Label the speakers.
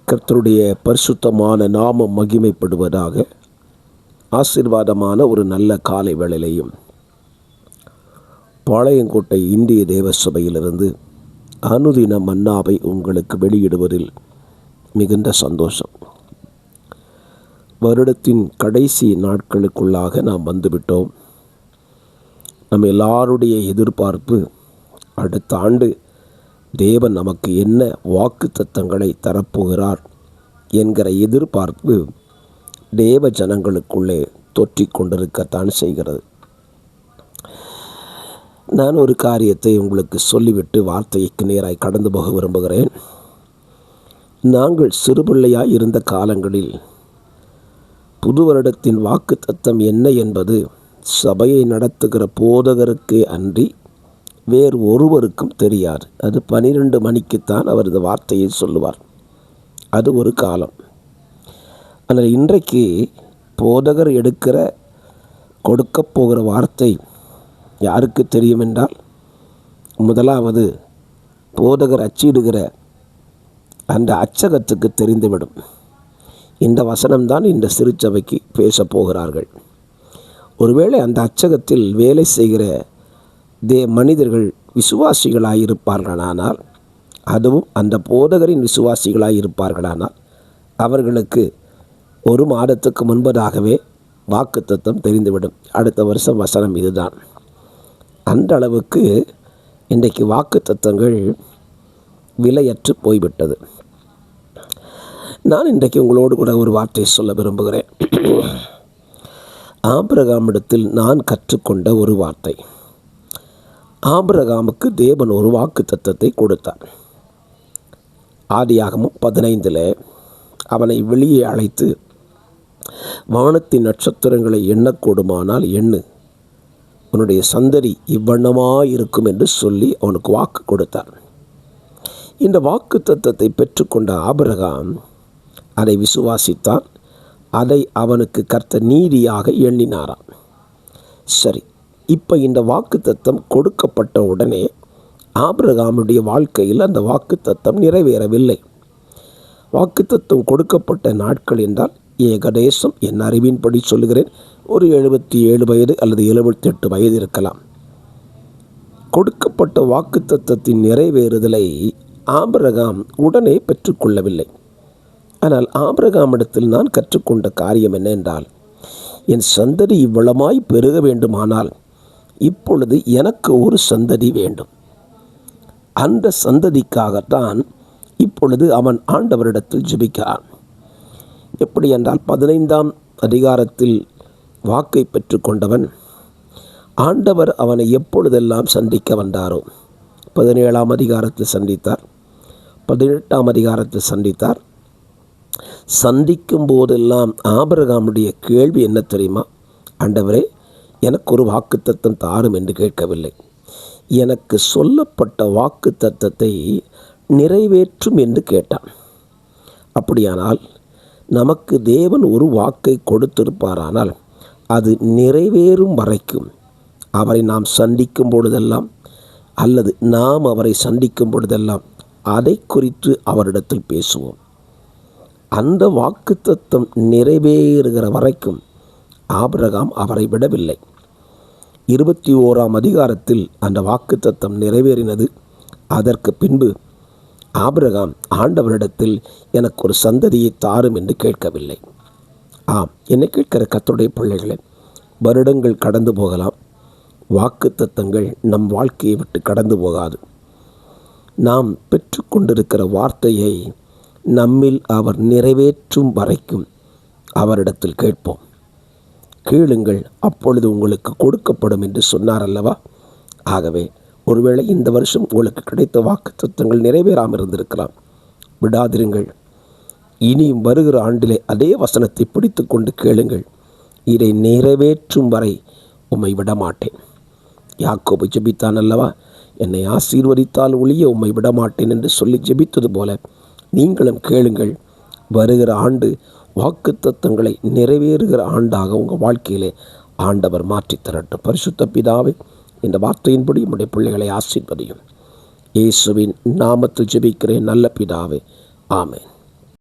Speaker 1: கர்த்தருடைய பரிசுத்தமான நாமம் மகிமைப்படுவதாக. ஆசீர்வாதமான ஒரு நல்ல காலை வேளையிலையும் பாளையங்கோட்டை இந்திய தேவ சபையிலிருந்து அனுதின மன்னாவை உங்களுக்கு வெளியிடுவதில் மிகுந்த சந்தோஷம். வருடத்தின் கடைசி நாட்களுக்குள்ளாக நாம் வந்துவிட்டோம். நம்ம எல்லாருடைய எதிர்பார்ப்பு அடுத்த ஆண்டு தேவன் நமக்கு என்ன வாக்குத்தத்தங்களை தரப்போகிறார் என்கிற எதிர்பார்ப்பு தேவ ஜனங்களுக்குள்ளே தொற்றிக் கொண்டிருக்கத்தான் செய்கிறது. நான் ஒரு காரியத்தை உங்களுக்கு சொல்லிவிட்டு வார்த்தைக்கு நேராய் கடந்து போக விரும்புகிறேன். நாங்கள் சிறுபிள்ளையாய் இருந்த காலங்களில் புது வருடத்தின் வாக்குத்தத்தம் என்ன என்பது சபையை நடத்துகிற போதகருக்கே அன்றி வேறு ஒருவருக்கும் தெரியாது. அது 12 மணிக்குத்தான் அவர் இந்த வார்த்தையை சொல்லுவார். அது ஒரு காலம். ஆனால் இன்றைக்கு போதகர் கொடுக்கப் போகிற வார்த்தை யாருக்கு தெரியும் என்றால், முதலாவது போதகர் அச்சிடுகிற அந்த அச்சகத்துக்கு தெரிந்துவிடும். இந்த வசனம்தான் இந்த சிறுச்சபைக்கு பேசப் போகிறார்கள். ஒருவேளை அந்த அச்சகத்தில் வேலை செய்கிற மனிதர்கள் விசுவாசிகளாயிருப்பார்களானால், அதுவும் அந்த போதகரின் விசுவாசிகளாயிருப்பார்களானால், அவர்களுக்கு 1 மாதத்துக்கு முன்பதாகவே வாக்குத்தத்தம் தெரிந்துவிடும். அடுத்த வருஷம் வசனம் இதுதான். அந்த அளவுக்கு இன்றைக்கு வாக்குத்தத்தங்கள் விலையற்று போய்விட்டது. நான் இன்றைக்கு உங்களோடு கூட ஒரு வார்த்தை சொல்ல விரும்புகிறேன். ஆபிரகாமிடத்தில் நான் கற்றுக்கொண்ட ஒரு வார்த்தை. ஆபிரகாமுக்கு தேவன் ஒரு வாக்குத்தத்தத்தை கொடுத்தார். ஆதியாகமம் 15 அவனை வெளியே அழைத்து, வானத்தின் நட்சத்திரங்களை எண்ணக்கூடுமானால் எண்ணு, உன்னுடைய சந்ததி இவ்வண்ணமாயிருக்கும் என்று சொல்லி அவனுக்கு வாக்கு கொடுத்தார். இந்த வாக்குத்தத்தத்தை பெற்றுக்கொண்ட ஆபிரகாம் அதை விசுவாசித்தான். அதை அவனுக்கு கர்த்தர் நீதியாக எண்ணினாராம். சரி, இப்போ இந்த வாக்குத்தத்தம் கொடுக்கப்பட்ட உடனே ஆபிரகாமுடைய வாழ்க்கையில் அந்த வாக்குத்தத்தம் நிறைவேறவில்லை. வாக்குத்தத்தம் கொடுக்கப்பட்ட நாட்கள் என்றால் ஏகதேசம் என் அறிவின்படி சொல்லுகிறேன், ஒரு 77 வயது அல்லது 78 வயது இருக்கலாம். கொடுக்கப்பட்ட வாக்குத்தத்தத்தின் நிறைவேறுதலை ஆபிரகாம் உடனே பெற்றுக்கொள்ளவில்லை. ஆனால் ஆபிரகாமிடத்தில் நான் கற்றுக்கொண்ட காரியம் என்ன என்றால், என் சந்ததி இவ்வளமாய் பெருக வேண்டுமானால் இப்பொழுது எனக்கு ஒரு சந்ததி வேண்டும். அந்த சந்ததிக்காகத்தான் இப்பொழுது அவன் ஆண்டவரிடத்தில் ஜெபிக்கிறான். எப்படி என்றால், 15ஆம் அதிகாரத்தில் வாக்கை பெற்றுக்கொண்டவன் ஆண்டவர் அவனை எப்பொழுதெல்லாம் சந்திக்க வந்தாரோ, 17ஆம் அதிகாரத்தில் சந்தித்தார், 18ஆம் அதிகாரத்தில் சந்தித்தார். சந்திக்கும் போதெல்லாம் ஆபிரகாமுடைய கேள்வி என்ன தெரியுமா? ஆண்டவரே, எனக்கு ஒரு வாக்குத்தத்தம் தாரும் என்று கேட்கவில்லை. எனக்கு சொல்லப்பட்ட வாக்குத்தத்தத்தை நிறைவேற்றும் என்று கேட்டான். அப்படியானால் நமக்கு தேவன் ஒரு வாக்கை கொடுத்திருப்பாரானால் அது நிறைவேறும் வரைக்கும் அவரை நாம் சந்திக்கும் பொழுதெல்லாம் அல்லது நாம் அவரை சந்திக்கும் பொழுதெல்லாம் அதை குறித்து அவரிடத்தில் பேசுவோம். அந்த வாக்குத்தத்தம் நிறைவேறுகிற வரைக்கும் ஆபிரகாம் அவரை விடவில்லை. 21ஆம் அதிகாரத்தில் அந்த வாக்குத்தத்தம் நிறைவேறினது. அதற்கு பின்பு ஆபிரகாம் ஆண்டவரிடத்தில் எனக்கு ஒரு சந்ததியை தாரும் என்று கேட்கவில்லை. ஆம், என்னை கேட்கிற கர்த்தருடைய பிள்ளைகளே, வருடங்கள் கடந்து போகலாம், வாக்குத்தத்தங்கள் நம் வாழ்க்கையை விட்டு கடந்து போகாது. நாம் பெற்றுக்கொண்டிருக்கிற வார்த்தையை நம்மில் அவர் நிறைவேற்றும் வரைக்கும் அவரிடத்தில் கேட்போம். கேளுங்கள், அப்பொழுது உங்களுக்கு கொடுக்கப்படும் என்று சொன்னார் அல்லவா? ஆகவே ஒருவேளை இந்த வருஷம் உங்களுக்கு கிடைத்த வாக்குத்தத்தங்கள் நிறைவேறாமல் இருந்திருக்கலாம். விடாதிருங்கள். இனியும் வருகிற ஆண்டிலே அதே வசனத்தை பிடித்து கொண்டு கேளுங்கள். இதை நிறைவேற்றும் வரை உம்மை விடமாட்டேன். யாக்கோபு ஜெபித்தான் அல்லவா? என்னை ஆசீர்வதித்தால் ஒழிய உம்மை விடமாட்டேன் என்று சொல்லி ஜெபித்தது போல நீங்களும் கேளுங்கள். வருகிற ஆண்டு வாக்குத்தத்தங்களை நிறைவேறுகிற ஆண்டாக உங்கள் வாழ்க்கையிலே ஆண்டவர் மாற்றித் தரட்டும். பரிசுத்த பிதாவே, இந்த வார்த்தையின்படி உம்முடைய பிள்ளைகளை ஆசீர்வதியும். இயேசுவின் நாமத்தில் ஜெபிக்கிறேன் நல்ல பிதாவே, ஆமென்.